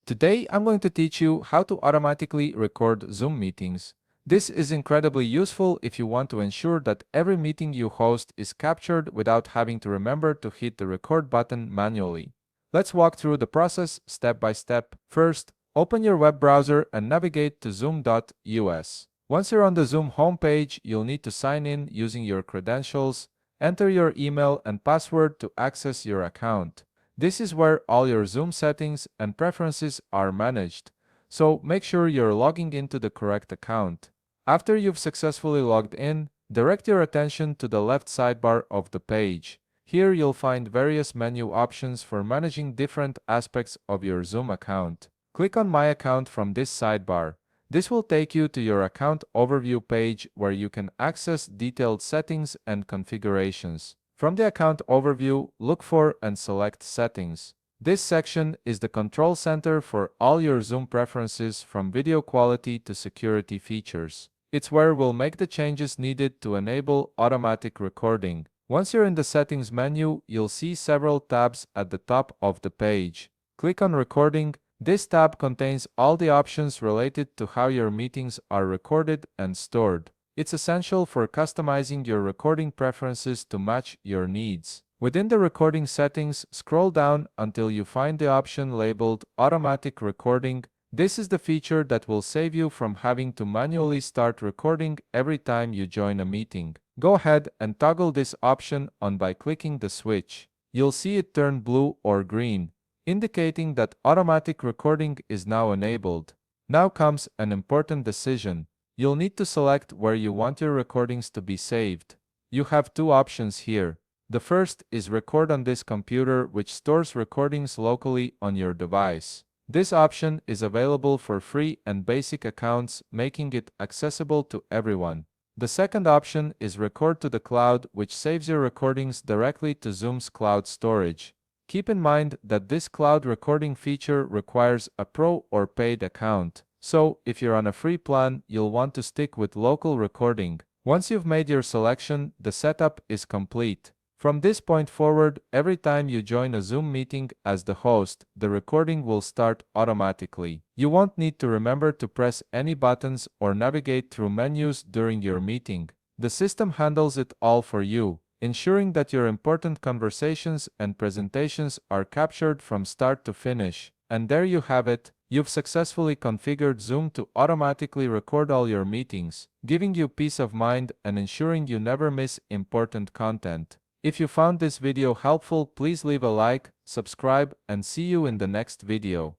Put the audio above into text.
Today, I'm going to teach you how to automatically record Zoom meetings. This is incredibly useful if you want to ensure that every meeting you host is captured without having to remember to hit the record button manually. Let's walk through the process step by step. First, open your web browser and navigate to zoom.us. Once you're on the Zoom homepage, you'll need to sign in using your credentials. Enter your email and password to access your account. This is where all your Zoom settings and preferences are managed, so make sure you're logging into the correct account. After you've successfully logged in, direct your attention to the left sidebar of the page. Here you'll find various menu options for managing different aspects of your Zoom account. Click on My Account from this sidebar. This will take you to your account overview page where you can access detailed settings and configurations. From the account overview, look for and select Settings. This section is the control center for all your Zoom preferences from video quality to security features. It's where we'll make the changes needed to enable automatic recording. Once you're in the Settings menu, you'll see several tabs at the top of the page. Click on Recording. This tab contains all the options related to how your meetings are recorded and stored. It's essential for customizing your recording preferences to match your needs. Within the recording settings, scroll down until you find the option labeled Automatic Recording. This is the feature that will save you from having to manually start recording every time you join a meeting. Go ahead and toggle this option on by clicking the switch. You'll see it turn blue or green, indicating that automatic recording is now enabled. Now comes an important decision. You'll need to select where you want your recordings to be saved. You have two options here. The first is Record on this computer, which stores recordings locally on your device. This option is available for free and basic accounts, making it accessible to everyone. The second option is Record to the cloud, which saves your recordings directly to Zoom's cloud storage. Keep in mind that this cloud recording feature requires a pro or paid account. So, if you're on a free plan, you'll want to stick with local recording. Once you've made your selection, the setup is complete. From this point forward, every time you join a Zoom meeting as the host, the recording will start automatically. You won't need to remember to press any buttons or navigate through menus during your meeting. The system handles it all for you, ensuring that your important conversations and presentations are captured from start to finish. And there you have it. You've successfully configured Zoom to automatically record all your meetings, giving you peace of mind and ensuring you never miss important content. If you found this video helpful, please leave a like, subscribe, and see you in the next video.